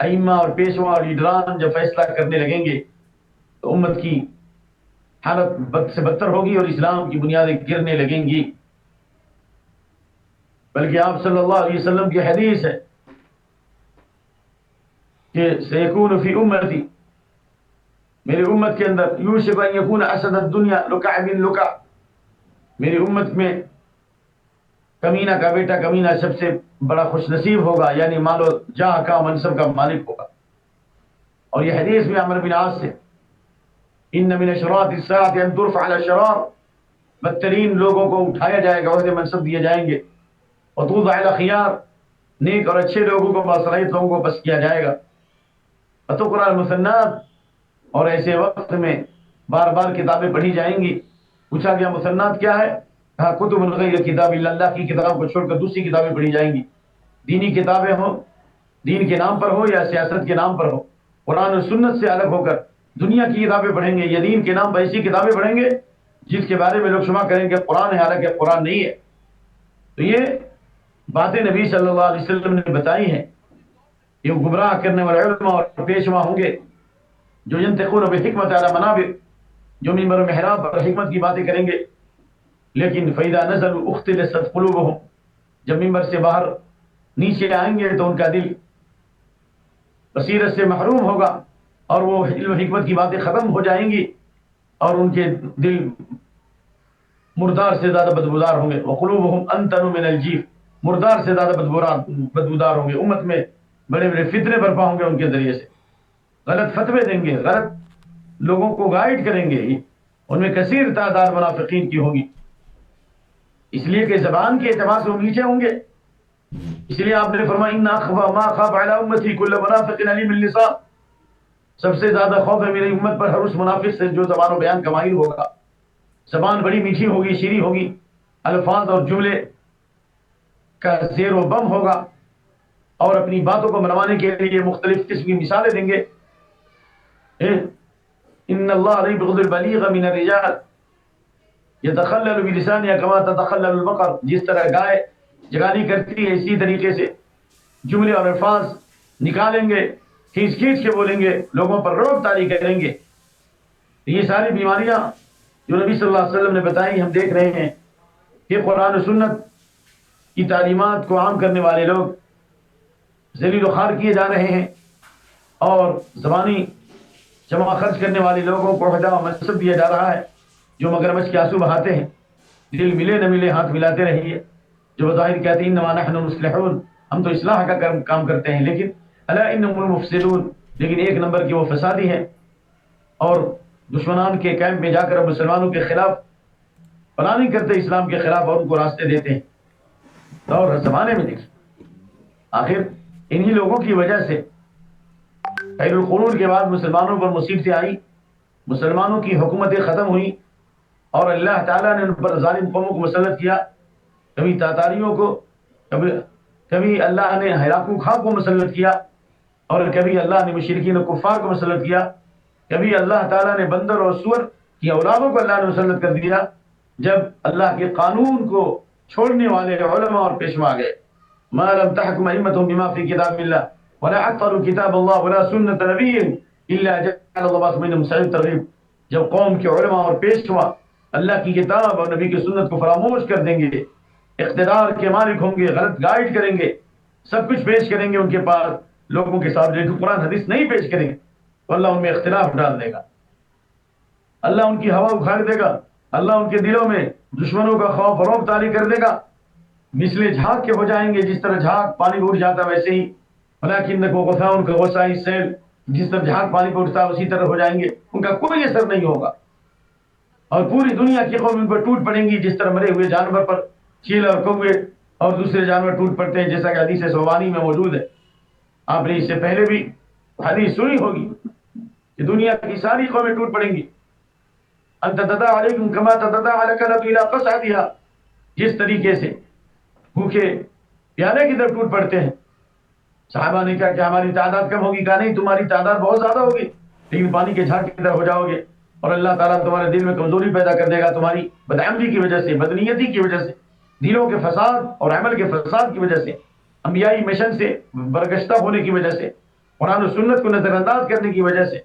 ائمہ اور پیشوا اور لیڈران جب فیصلہ کرنے لگیں گے تو امت کی حالت بد سے بدتر ہوگی اور اسلام کی بنیادیں گرنے لگیں گی۔ بلکہ آپ صلی اللہ علیہ وسلم کی حدیث ہے کہ سیکون فی امتی، میری امت کے اندر، یوشک ان یکون اسد الدنیا لکع بن لکع، میری امت میں کمینہ کا بیٹا کمینہ سب سے بڑا خوش نصیب ہوگا، یعنی مال و جاہ کا، منصب کا مالک ہوگا۔ اور یہ حدیث میں عمرو بن عاص سے، ان من اشراط الساعة ان ترفع الاشرار، بدترین لوگوں کو اٹھایا جائے گا، عہدے منصب دیے جائیں گے، وتوضع الاخیار، نیک اور اچھے لوگوں کو، باصلاحیت لوگوں کو بس کیا جائے گا، وتقرأ المثنات، اور ایسے وقت میں بار بار کتابیں پڑھی جائیں گی. پوچھا گیا مصنفات کیا ہے؟ کہا کتب غیر کتاب اللہ کی کتاب کو چھوڑ کر دوسری کتابیں پڑھی جائیں گی. دینی کتابیں ہوں، دین کے نام پر ہو یا سیاست کے نام پر ہو، قرآن و سنت سے الگ ہو کر دنیا کی کتابیں پڑھیں گے یا دین کے نام پر ایسی کتابیں پڑھیں گے جس کے بارے میں لوگ شمع کریں گے قرآن ہے، حالانکہ قرآن نہیں ہے. تو یہ باتیں نبی صلی اللہ علیہ وسلم نے بتائی ہیں. یہ گمراہ کرنے والے علماء اور پیشوا ہوں گے جو ینطقون بالحکمت علی منابر، جو منبر و محراب پر حکمت کی باتیں کریں گے، لیکن فَإِذَا نَزَلُوا اُخْتِلَتْ قُلُوبُهُمْ، جب منبر سے باہر نیچے آئیں گے تو ان کا دل بصیرت سے محروم ہوگا اور وہ علم و حکمت کی باتیں ختم ہو جائیں گی اور ان کے دل مردار سے زیادہ بدبودار ہوں گے. وَقُلُوبُهُمْ أَنْتَنُ مِنَ الْجِيفِ، مردار سے زیادہ بدبودار ہوں گے. امت میں بڑے بڑے فتنے برپا ہوں گے ان کے ذریعے سے، غلط فتوے دیں گے، غلط لوگوں کو گائیڈ کریں گے. ان میں کثیر تعداد منافقین کی ہوگی، اس لیے کہ زبان کے اعتبار سے وہ نیچے ہوں گے. اس لیے آپ نے فرمایا ان اخفى ما خاف على امتي كل منافق عليم اللسان، سب سے زیادہ خوف ہے میری امت پر ہر اس منافق سے جو زبان و بیان کا ماہر ہوگا. زبان بڑی میٹھی ہوگی، شیریں ہوگی، الفاظ اور جملے کا زیر و بم ہوگا اور اپنی باتوں کو منوانے کے لیے مختلف قسم کی مثالیں دیں گے. ان اللہ لا يبغض البلیغ من الرجال يتخلل بلسانها كما تتخلل البقر، جس طرح گائے جگانی کرتی ہے اسی طریقے سے جملے اور الفاظ نکالیں گے، کھینچ کھینچ کے بولیں گے، لوگوں پر رعب طاری کریں گے. یہ ساری بیماریاں جو نبی صلی اللہ علیہ وسلم نے بتائی ہم دیکھ رہے ہیں کہ قرآن و سنت کی تعلیمات کو عام کرنے والے لوگ ذلیل و خوار کیے جا رہے ہیں اور زبانی جمع خرچ کرنے والے لوگوں کو عہدہ و منصب دیا جا رہا ہے جو مگرمچھ کے آنسو بہاتے ہیں. دل ملے نہ ملے ہاتھ ملاتے رہیے، جو بظاہر کہتے ہیں انما نحن مصلحون، ہم تو اصلاح کا کام کرتے ہیں، لیکن الا انهم المفسدون، لیکن ایک نمبر کے وہ فسادی ہیں اور دشمنان کے کیمپ میں جا کر مسلمانوں کے خلاف پلاننگ کرتے اسلام کے خلاف اور ان کو راستے دیتے ہیں. اور ہر زمانے میں دیکھیں آخر انہی لوگوں کی وجہ سے خیر القرون کے بعد مسلمانوں پر مصیبتیں آئی، مسلمانوں کی حکومتیں ختم ہوئی اور اللہ تعالیٰ نے ان پر ظالم قوموں کو مسلط کیا. کبھی تاتاریوں کو، کبھی اللہ نے ہلاکو خاں کو مسلط کیا اور کبھی اللہ نے مشرکین و کفار کو مسلط کیا. کبھی اللہ تعالیٰ نے بندر اور سور کی اولادوں کو اللہ نے مسلط کر دیا جب اللہ کے قانون کو چھوڑنے والے علماء اور پیشوا آ گئے. ما لم تحكم ائمتهم بما في كتاب الله ولا عطلوا كتاب الله ولا سنة نبي الا جعل الله بينهم سعيد ترغيب. جب قوم کے علماء اور پیشوا اللہ کی کتاب اور نبی کی سنت کو فراموش کر دیں گے، اقتدار کے مالک ہوں گے، غلط گائیڈ کریں گے، سب کچھ پیش کریں گے ان کے پاس لوگوں کے ساتھ، لیکن قرآن حدیث نہیں پیش کریں گے تو اللہ ان میں اختلاف ڈال دے گا، اللہ ان کی ہوا اکھاڑ دے گا، اللہ ان کے دلوں میں دشمنوں کا خوف و رعب طاری کر دے گا. مثل جھاگ کے ہو جائیں گے، جس طرح جھاگ پانی میں اٹھ جاتا ویسے ہی، ولکنکم غثاء کغثاء السیل، جس طرح جھاگ پانی پہ اٹھتا اسی طرح ہو جائیں گے، ان کا کوئی اثر نہیں ہوگا اور پوری دنیا کی قوم ان پر ٹوٹ پڑیں گی جس طرح مرے ہوئے جانور پر چیل اور کوے اور دوسرے جانور ٹوٹ پڑتے ہیں، جیسا کہ حدیث صوبانی میں موجود ہے. آپ نے اس سے پہلے بھی حدیث سنی ہوگی کہ دنیا کی ساری قومیں ٹوٹ پڑیں گی. ان تتداعى علیکم کما تتداعى الکلۃ الی قصعتها، جس طریقے سے بھوکے پیالے کی طرف ٹوٹ پڑتے ہیں. صحابہ نے کہا کہ ہماری تعداد کم ہوگی، کہا نہیں تمہاری تعداد بہت زیادہ ہوگی لیکن پانی کے جھاگ کی طرح ہو جاؤ گے اور اللہ تعالیٰ تمہارے دل میں کمزوری پیدا کر دے گا تمہاری بدعملی کی وجہ سے، بدنیتی کی وجہ سے، دلوں کے فساد اور عمل کے فساد کی وجہ سے، انبیائی مشن سے برگشتہ ہونے کی وجہ سے، قرآن و سنت کو نظر انداز کرنے کی وجہ سے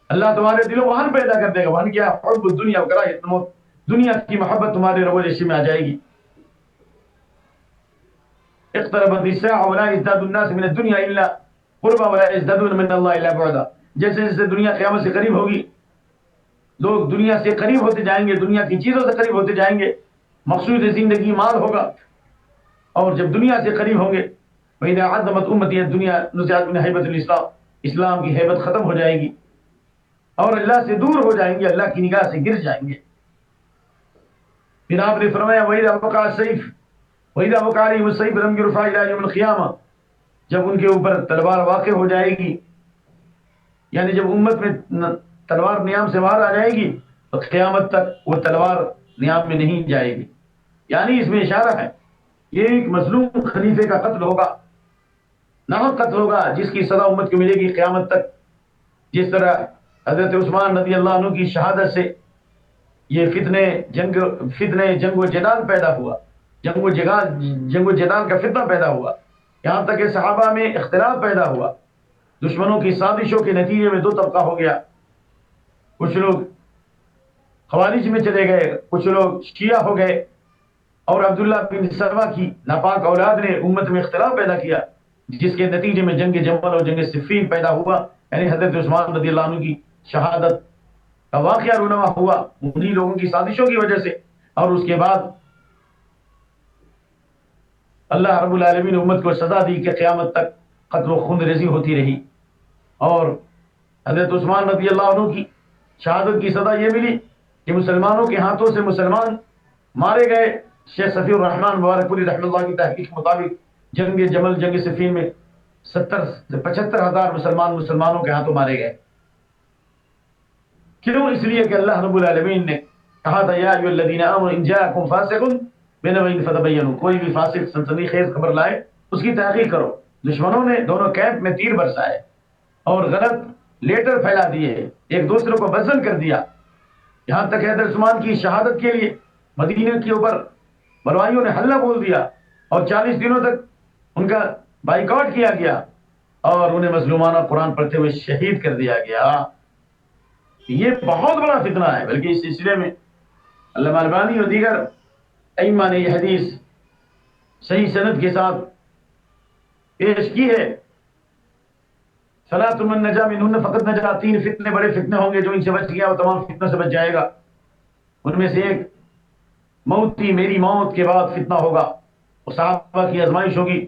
اللہ تمہارے دلوں وہن پیدا کر دے گا. وہن کیا؟ حب الدنیا وکراہیت الموت، دنیا کی محبت تمہارے رگو ریشے میں آ جائے گی. اقتربت الساعة ولا يزداد الناس من الدنيا الا قربا ولا يزدادون من الله الا بعدا. جیسے جیسے دنیا قیامت سے قریب ہوگی لوگ دنیا سے قریب ہوتے جائیں گے، دنیا کی چیزوں سے قریب ہوتے جائیں گے. مقصود زندگی مال ہوگا اور جب دنیا سے قریب ہوں گے فإذا عظمت أمتي الدنيا نزعت من هيبة الإسلام، اسلام کی ہیبت ختم ہو جائے گی اور اللہ سے دور ہو جائیں گے، اللہ کی نگاہ سے گر جائیں گے. پھر آپ نے فرمایا وَإِذَا وَقَعَ السَّيْفُ وَإِذَا وَقَعَ عَلَيْهِمُ السَّيْفُ لَمْ يُرْفَعْ إِلَىٰ يَوْمِ الْقِيَامَةِ، جب ان کے اوپر تلوار واقع ہو جائے گی یعنی جب امت میں تلوار نیام سے باہر آ جائے گی تو قیامت تک وہ تلوار نیام میں نہیں جائے گی. یعنی اس میں اشارہ ہے یہ ایک مظلوم خلیفے کا قتل ہوگا، ناحق قتل ہوگا، جس کی سزا امت کو ملے گی قیامت تک. جس طرح حضرت عثمان رضی اللہ عنہ کی شہادت سے یہ فتنے جنگ و جدال پیدا ہوا، جنگ و جدال کا فتنہ پیدا ہوا، یہاں تک کہ صحابہ میں اختلاف پیدا ہوا. دشمنوں کی سازشوں کے نتیجے میں دو طبقہ ہو گیا، کچھ لوگ خوارج میں چلے گئے، کچھ لوگ شیعہ ہو گئے، اور عبداللہ بن سلمہ کی ناپاک اولاد نے امت میں اختلاف پیدا کیا، جس کے نتیجے میں جنگ جمل اور جنگ صفین پیدا ہوا. یعنی حضرت عثمان رضی اللہ عنہ کی شہادت کا واقعہ رونما ہوا انہی لوگوں کی سازشوں کی وجہ سے. اور اس کے بعد اللہ رب العالمین نے امت کو سزا دی کہ قیامت تک قتل و خون ریزی ہوتی رہی. اور حضرت عثمان رضی اللہ عنہ کی شہادت کی سزا یہ ملی کہ مسلمانوں کے ہاتھوں سے مسلمان مارے گئے. شیخ صفی الرحمان مبارک پوری رحمۃ اللہ کی تحقیق کے مطابق جنگ جمل جنگ صفین میں 70 سے 75,000 مسلمانوں کے ہاتھوں مارے گئے. کیوں؟ اس لیے کہ اللہ رب العالمین نے کہا تھا یا ایھا الذین آمنوا ان جاءکم فاسق بنبأ فتبینوا، کوئی بھی فاسق سنسنی خیز خبر لائے اس کی تحقیق کرو. دشمنوں نے دونوں کیمپ میں تیر برسائے اور غلط لیٹر پھیلا دیے، ایک دوسرے کو بدزن کر دیا، یہاں تک حضرت عثمان کی شہادت کے لیے مدینے کے اوپر بلوائیوں نے حلہ بول دیا اور 40 دنوں تک ان کا بائیکاٹ کیا گیا اور انہیں مظلومانہ قرآن پڑھتے ہوئے شہید کر دیا گیا. یہ بہت بڑا فتنہ ہے. بلکہ اس سلسلے میں علامہ البانی اور دیگر ائمہ نے یہ حدیث صحیح سند کے ساتھ پیش کی ہے. ثلاث من نجا منہن فقط نجا، 3 فتنے بڑے فتنے ہوں گے، جو ان سے بچ گیا وہ تمام فتنوں سے بچ جائے گا. ان میں سے ایک موت تھی، میری موت کے بعد فتنہ ہوگا. وہ صحابہ کی آزمائش ہوگی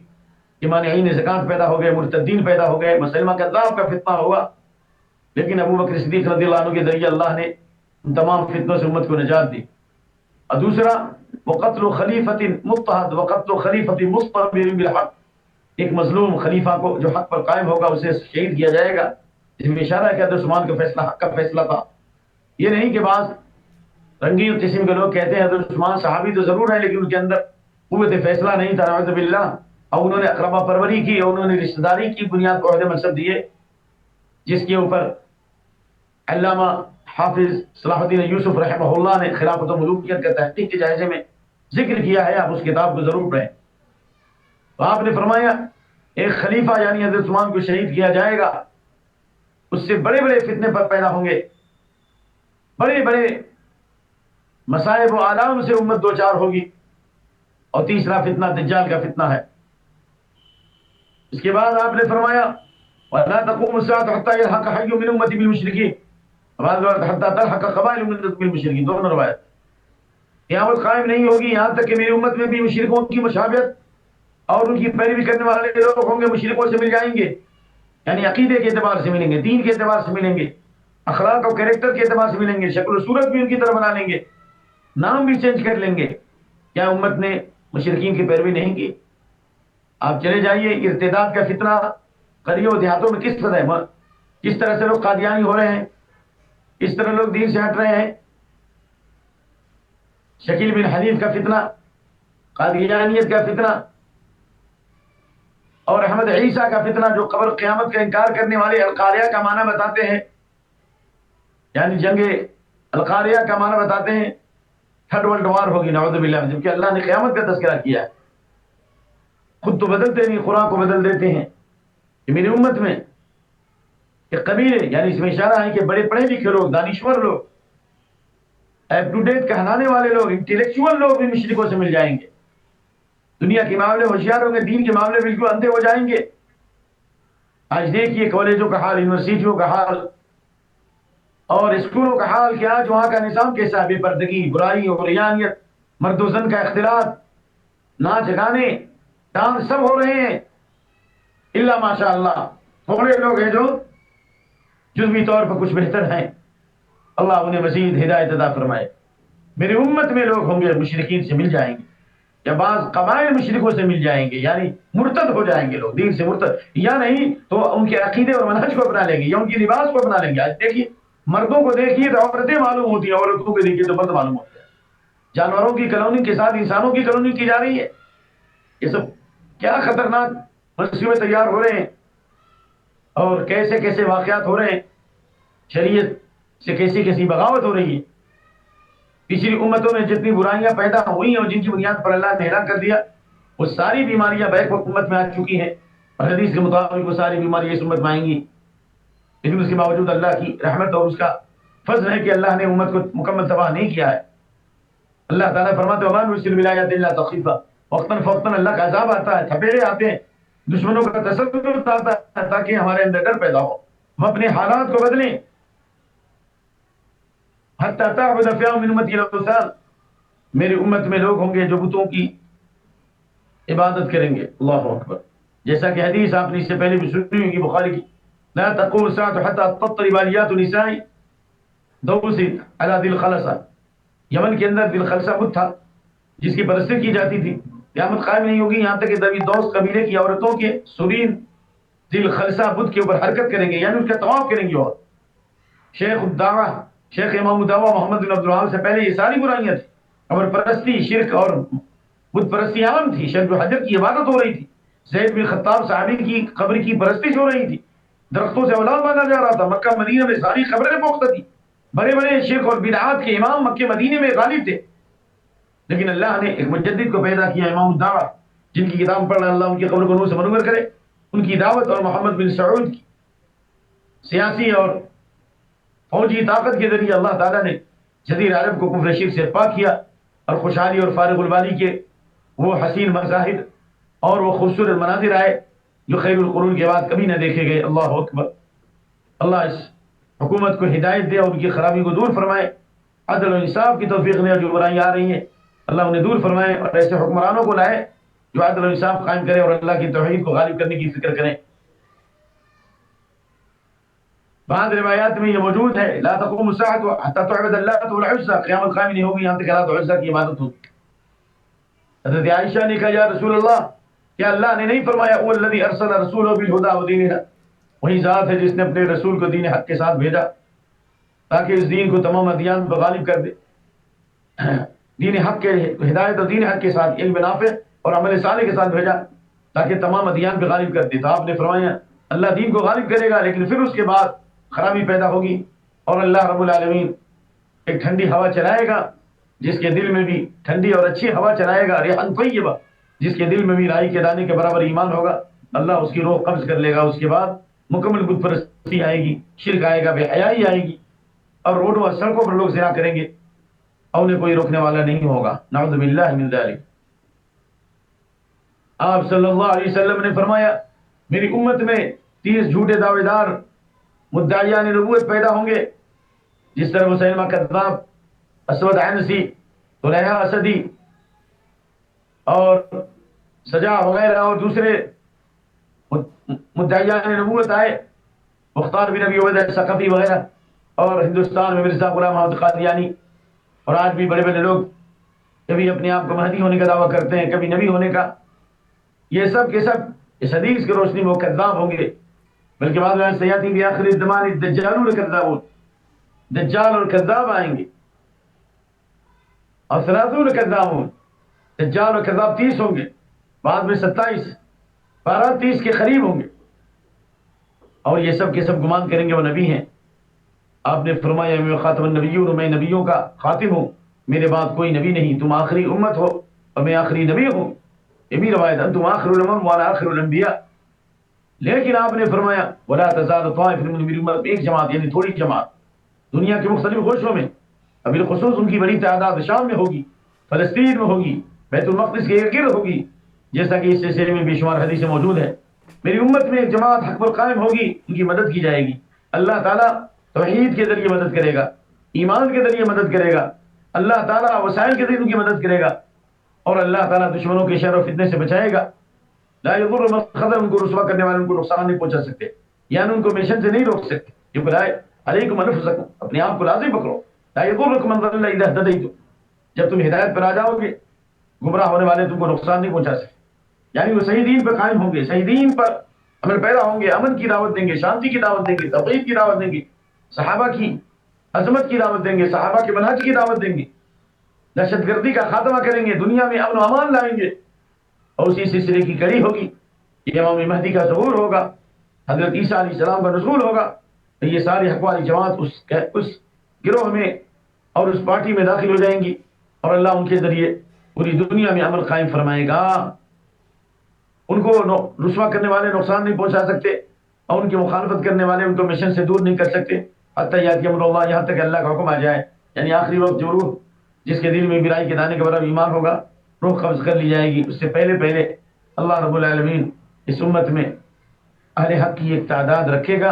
کہ مانعین زکات پیدا ہو گئے، مرتدین پیدا ہو گئے، مسلمہ کذاب کا فتنہ ہوگا. لیکن ابو بکر صدیق رضی اللہ عنہ کے ذریعے اللہ نے ان تمام فتنوں سے امت کو نجات دی. اور دوسرا وقتل خلیفۃ مضطہد وقتل خلیفۃ مستبر بالحق، ایک مظلوم خلیفہ کو جو حق پر قائم ہوگا اسے شہید کیا جائے گا. اس میں اشارہ ہے کہ حضرت عثمان کا فیصلہ حق کا فیصلہ تھا. یہ نہیں کہ بعض رنگین قسم کے لوگ کہتے ہیں حضرت عثمان صحابی تو ضرور ہیں لیکن ان کے اندر قوت فیصلہ نہیں تھا، نعوذ باللہ، اور انہوں نے اقربا پروری کی اور انہوں نے رشتہ داری کی بنیاد پر عہدے منصب دیے، جس کے اوپر علامہ حافظ صلاح الدین یوسف رحمہ اللہ نے خلافت و ملوکیت کا تحقیق کے جائزے میں ذکر کیا ہے. آپ اس کتاب کو ضرور پڑھیں. تو آپ نے فرمایا ایک خلیفہ یعنی حضرت عثمان کو شہید کیا جائے گا، اس سے بڑے بڑے فتنے پر پیدا ہوں گے، بڑے بڑے مصائب و آلام سے امت دوچار ہوگی. اور تیسرا فتنہ دجال کا فتنہ ہے. اس کے بعد آپ نے فرمایا وَلَا تَقُومُ السَّاعَةُ حَتَّى يَلْحَقَ حَيٌّ مِّنْ أُمَّتِي بِالْمُشْرِكِينَ، حَتَّى تَلْحَقَ قَبَائِلُ مِنْ بِالْمُشْرِكِينَ، دونوں روایت. قیامت قائم نہیں ہوگی یہاں تک کہ میری امت میں بھی مشرکوں کی مشابہت اور ان کی پیروی کرنے والے لوگ ہوں گے، مشرکوں سے مل جائیں گے. یعنی عقیدے کے اعتبار سے ملیں گے، دین کے اعتبار سے ملیں گے، اخلاق اور کیریکٹر کے اعتبار سے ملیں گے، شکل و صورت بھی ان کی طرح بنا لیں گے، نام بھی چینج کر لیں گے. کیا امت نے مشرکین کی پیروی نہیں کی؟ آپ چلے جائیے ارتداد کا فتنہ قریوں و دیہاتوں میں کس طرح ہے، کس طرح سے لوگ قادیانی ہو رہے ہیں، کس طرح لوگ دین سے ہٹ رہے ہیں. شکیل بن حنیف کا فتنہ، قادیانیت کا فتنہ، اور احمد عیسیٰ کا فتنہ جو قبر قیامت کا انکار کرنے والے القاریہ کا معنی بتاتے ہیں، یعنی جنگ القاریہ کا معنی بتاتے ہیں تھرڈ ورلڈ وار ہوگی نعوذ باللہ، جبکہ اللہ نے قیامت کا تذکرہ کیا ہے. خود تو بدلتے نہیں، قرآن کو بدل دیتے ہیں. کہ میری امت میں کہ قبیلے، یعنی اس میں اشارہ ہے کہ بڑے پڑھے لکھے لوگ، دانشور لوگ، اپ ٹو ڈیٹ کہلانے والے لوگ، انٹلیکچوئل لوگ بھی مشرکوں سے مل جائیں گے. دنیا کے معاملے ہوشیار ہوں گے، دین کے معاملے بالکل اندھے ہو جائیں گے. آج دیکھیے کالجوں کا حال، یونیورسٹیوں کا حال اور اسکولوں کا حال کہ آج وہاں کا نظام کیسا ہے. بے پردگی، برائی اور ریانیت، مرد و زن کا اختلاط، ناچ گانے ڈانس سب ہو رہے ہیں. الا ماشاء اللہ تھوڑے لوگ ہیں جو جزوی طور پر کچھ بہتر ہیں، اللہ انہیں مزید ہدایت عطا فرمائے. میری امت میں لوگ ہوں گے مشرکین سے مل جائیں گے. یا بعض قبائل مشرکوں سے مل جائیں گے، یعنی مرتد ہو جائیں گے لوگ، دین سے مرتد، یا نہیں تو ان کے عقیدے اور منہج کو اپنا لیں گے یا ان کی لباس کو اپنا لیں گے۔ آج دیکھیے مردوں کو دیکھیے تو عورتیں معلوم ہوتی ہیں، عورتوں کو دیکھیے تو مرد معلوم ہوتے ہیں۔ جانوروں کی کلوننگ کے ساتھ انسانوں کی کلوننگ کی جا رہی ہے۔ یہ سب کیا خطرناک منصوبے تیار ہو رہے ہیں اور کیسے کیسے واقعات ہو رہے ہیں، شریعت سے کیسی کیسی بغاوت ہو رہی ہے۔ پچھلی امتوں میں جتنی برائیاں پیدا ہوئی ہیں اور جن کی بنیاد پر اللہ نے ہلاک کر دیا، وہ ساری بیماریاں بیک وقت امت میں آ چکی ہیں، اور حدیث کے مطابق وہ ساری بیماریاں اس امت میں آئیں گی۔ لیکن اس کے باوجود اللہ کی رحمت اور اس کا فضل ہے کہ اللہ نے امت کو مکمل تباہ نہیں کیا ہے۔ اللہ تعالیٰ فرماتے ہیں وَمَا نُرْسِلُ بِالْآيَاتِ إِلَّا تَخْوِيفًا، وقتاً فوقتاً اللہ کا عذاب آتا ہے، تھپیڑے آتے ہیں، دشمنوں کا تسلط آتا ہے تاکہ ہمارے اندر ڈر پیدا ہو، ہم اپنے حالات کو بدلیں۔ حَتَّى تَعْبُدَ فِيهِمْ مِنْ أُمَّتِي الْأَوْثَانَ، میری امت میں لوگ ہوں گے جو بتوں کی عبادت کریں گے۔ اللہ اکبر، جیسا کہ حدیث آپ نے اس سے پہلے بھی سنی ہوگی بخاری کی، لا تقوم الساعة حتى تضطرب آليات نساء دوس على ذي الخلصة، یمن کے اندر ذی الخلصہ بت تھا جس کی پرستش کی جاتی تھی، قیامت قائم نہیں ہوگی یہاں تک کہ دوی دوس قبیلے کی عورتوں کے سرین ذی الخلصہ بت کے اوپر حرکت کریں گے، یعنی اس کا طواف کریں گے۔ اور شیخ الدعوہ، شیخ امام الدعوہ محمد بن عبد الوہاب سے پہلے یہ ساری برائیاں تھیں، قبر پرستی، شرک اور بت پرستی عام تھی، شیخ الحجر کی عبادت ہو رہی تھی، زید بن خطاب صحابی کی قبر کی پرستش ہو رہی تھی، درختوں سے اولاد باندھا جا رہا تھا، مکہ مدینہ میں ساری قبریں پختہ تھی، بڑے بڑے شرک اور بدعات کے امام مکہ مدینے میں غالب تھے۔ لیکن اللہ نے ایک مجدد کو پیدا کیا، امام الدعوہ، جن کی کتاب پڑھ اللہ ان کی قبر کو نور سے منور کرے۔ ان کی دعوت اور محمد بن سعود کی سیاسی اور فوجی طاقت کے ذریعے اللہ تعالیٰ نے جزیرہ عرب کو کفر شرک سے پاک کیا، اور خوشحالی اور فارغ البالی کے وہ حسین مظاہر اور وہ خوبصورت مناظر آئے جو خیر القرون کے بعد کبھی نہ دیکھے گئے۔ اللہ اکبر، اللہ اس حکومت کو ہدایت دے اور ان کی خرابی کو دور فرمائے، عدل و انصاف کی توفیق دے، اور جو برائیاں آ رہی ہیں اللہ انہیں دور فرمائے، اور ایسے حکمرانوں کو لائے جو عدل و انصاف قائم کرے اور اللہ کی توحید کو غالب کرنے کی فکر کریں۔ بعض روایات میں یہ موجود ہے لا تقوم الساعة حتى تعبد اللات والعزى، قیامت قائم نہیں ہوگی یہاں تک لات و عزى کی عبادت ہوگی۔ حضرت عائشہ نے کہا یا رسول اللہ، کیا اللہ نے نہیں فرمایا هو الذي ارسل رسوله بالهدى ودين الحق، وہی ذات ہے جس نے اپنے رسول کو دین حق کے ساتھ بھیجا تاکہ اس دین کو تمام ادیان پر غالب کر دے۔ دین حق کے ہدایت اور دین حق کے ساتھ علم نافع اور عمل صالح کے ساتھ بھیجا تاکہ تمام ادیان پہ غالب کر دے۔ تو آپ نے فرمایا اللہ دین کو غالب کرے گا، لیکن پھر اس کے بعد خرابی پیدا ہوگی، اور اللہ رب العالمین ایک ٹھنڈی ہوا چلائے گا جس کے دل میں بھی ٹھنڈی اور اچھی ہوا چلائے گا، ریحان طیبہ، جس کے دل میں بھی رائی کے دانے کے برابر ایمان ہوگا، اللہ اس کی روح قبض کر لے گا۔ اس کے بعد مکمل بت پرستی آئے گی، شرک آئے گا، بے حیائی آئے گی، اور روڈوں اور سڑکوں پر لوگ زنا کریں گے اور انہیں کوئی روکنے والا نہیں ہوگا۔ نعوذ باللہ من ذلک۔ آپ صلی اللہ علیہ وسلم نے فرمایا میری امت میں 30 جھوٹے دعوے دار مدعیان نبوت پیدا ہوں گے، جس طرح مسیلمہ کذاب، اسود عنسی، طلحہ اسدی اور سجا وغیرہ اور دوسرے مدعیان نبوت آئے، مختار بن ابی عبیدہ ثقفی وغیرہ، اور ہندوستان میں مرزا غلام احمد قادیانی، اور آج بھی بڑے بڑے لوگ کبھی اپنے آپ کو مہدی ہونے کا دعویٰ کرتے ہیں، کبھی نبی ہونے کا۔ یہ سب کے سب اس حدیث کی روشنی میں وہ کذاب ہوں گے، بلکہ بعض میں سیاتی بھی آخر الزمان الدجالون کذابون، دجال اور کذاب آئیں گے، اور 30 کذابون، دجال اور کذاب 30 ہوں گے، بعد میں 27، 12 30 کے قریب ہوں گے، اور یہ سب کے سب گمان کریں گے وہ نبی ہیں۔ آپ نے فرمایا میں خاتم النبیون، میں نبیوں کا خاتم ہوں، میرے بعد کوئی نبی نہیں، تم آخری امت ہو اور میں آخری نبی ہوں، یہ بھی روایت ہے، انتم آخر الامم وانا آخر الانبیاء۔ لیکن آپ نے فرمایا ولا تزال طائفة من میری امت، ایک جماعت یعنی تھوڑی جماعت دنیا کے مختلف گوشوں میں، بالخصوص ان کی بڑی تعداد شام میں ہوگی، فلسطین میں ہوگی، بیت المقدس کے ارد گرد ہوگی، جیسا کہ اس سلسلے میں بے شمار حدیثیں موجود ہیں۔ میری امت میں ایک جماعت حق پر قائم ہوگی، ان کی مدد کی جائے گی، اللہ تعالیٰ توحید کے ذریعے مدد کرے گا، ایمان کے ذریعے مدد کرے گا، اللہ تعالیٰ وسائل کے ذریعے ان کی مدد کرے گا، اور اللہ تعالیٰ دشمنوں کے شر و فتنے سے بچائے گا۔ لا یضر من خذل، ان کو رسوا کرنے والے ان کو نقصان نہیں پہنچا سکتے، یعنی ان کو مشن سے نہیں روک سکتے۔ یہ بلائے علیکم انفسکم، اپنے آپ کو لازم پکڑو، لا یضرکم من ضل اذا اهتدیتم، جب تم ہدایت پر آ جاؤ گے گمراہ ہونے والے تم کو نقصان نہیں پہنچا سکتے. یعنی وہ صحیح دین پہ قائم ہوں گے، صحیح دین پر عمل پیرا ہوں گے، امن کی دعوت دیں گے، شانتی کی دعوت دیں گے، توحید کی دعوت دیں گے، صحابہ کی عظمت کی دعوت دیں گے، صحابہ کے منہج کی دعوت دیں گے، دہشت گردی کا خاتمہ کریں گے، دنیا میں امن و امان لائیں گے. اور اسی سلسلے کی کڑی ہوگی کہ امام مہدی کا ظہور ہوگا، حضرت عیسیٰ علیہ السلام کا نزول ہوگا. تو یہ ساری حق والی جماعت اس گروہ میں اور اس پارٹی میں داخل ہو جائیں گی، اور اللہ ان کے ذریعے پوری دنیا میں امن قائم فرمائے گا. ان کو رسوا کرنے والے نقصان نہیں پہنچا سکتے، اور ان کی مخالفت کرنے والے ان کو مشن سے دور نہیں کر سکتے. حتیٰ یأتی امر اللہ، یہاں تک اللہ کا حکم آ جائے. یعنی آخری وقت جو روح جس کے دل میں برائی کے دانے کے برابر ایمان ہوگا، روح قبض کر لی جائے گی. اس سے پہلے پہلے اللہ رب العالمین اس امت میں اہل حق کی ایک تعداد رکھے گا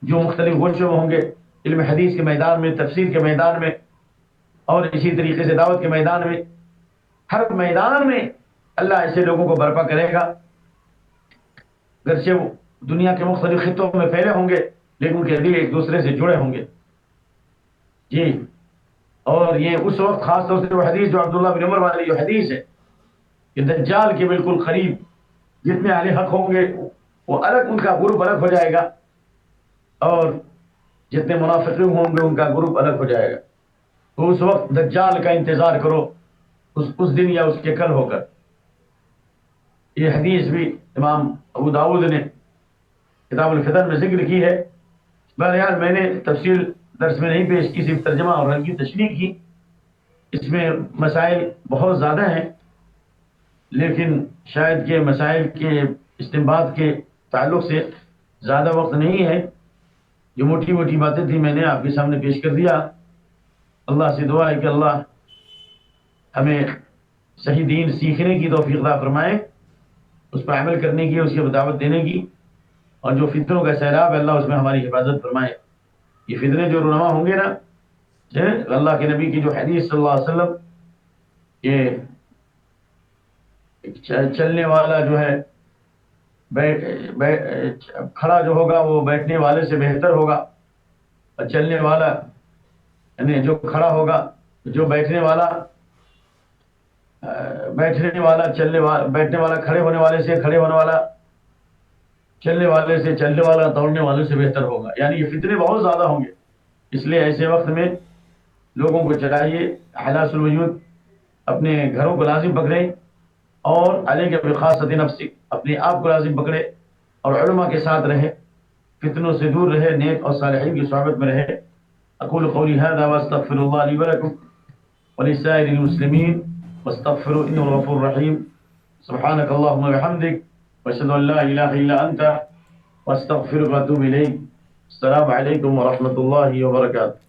جو مختلف گوشوں میں ہوں گے، علم حدیث کے میدان میں، تفسیر کے میدان میں، اور اسی طریقے سے دعوت کے میدان میں. ہر میدان میں اللہ ایسے لوگوں کو برپا کرے گا. گرچہ وہ دنیا کے مختلف خطوں میں پھیلے ہوں گے، لیکن ان کے دل ایک دوسرے سے جڑے ہوں گے. جی، اور یہ اس وقت خاص طور سے وہ حدیث جو عبداللہ بن عمر والی جو حدیث ہے کہ دجال کے بالکل قریب جتنے اہل حق ہوں گے وہ الگ، ان کا گروپ الگ ہو جائے گا، اور جتنے منافقین ہوں گے ان کا گروپ الگ ہو جائے گا. تو اس وقت دجال کا انتظار کرو، اس دن یا اس کے کل ہو کر. یہ حدیث بھی امام ابو داؤد نے کتاب الفتن میں ذکر کی ہے. بہرحال میں نے تفصیل درس میں نہیں پیش کی، صرف ترجمہ اور ہلکی تشریح کی. اس میں مسائل بہت زیادہ ہیں، لیکن شاید کہ مسائل کے استنباط کے تعلق سے زیادہ وقت نہیں ہے. جو موٹی موٹی باتیں تھیں میں نے آپ کے سامنے پیش کر دیا. اللہ سے دعا ہے کہ اللہ ہمیں صحیح دین سیکھنے کی توفیق عطا فرمائے، اس پر عمل کرنے کی، اس کی دعوت دینے کی، اور جو فتنوں کا سیلاب ہے اللہ اس میں ہماری حفاظت فرمائے. یہ فتنے جو رونما ہوں گے نا، اللہ کے نبی کی جو حدیث صلی اللہ علیہ وسلم کہ چلنے والا جو ہے کھڑا جو ہوگا وہ بیٹھنے والے سے بہتر ہوگا، اور چلنے والا یعنی جو کھڑا ہوگا، جو بیٹھنے والا بیٹھنے والا کھڑے ہونے والے سے، کھڑے ہونے والا چلنے والے سے، چلنے والا دوڑنے والے سے بہتر ہوگا. یعنی یہ فتنے بہت زیادہ ہوں گے. اس لیے ایسے وقت میں لوگوں کو چاہیے حلاس الوجود اپنے گھروں کو لازم پکڑیں، اور علیہ بخاصۃ نفسک اپنے آپ کو لازم پکڑے، اور علماء کے ساتھ رہے، فتنوں سے دور رہے، نیک اور صالحین کی صحبت میں رہے. اقول قولی هذا واستغفر الله لي ولكم ولسائر المسلمين واستغفروا انه الغفور الرحيم. سبحانك اللهم وبحمدك واشهد ان لا اله الا انت واستغفرك واتوب اليك. السلام عليكم ورحمة الله وبركاته.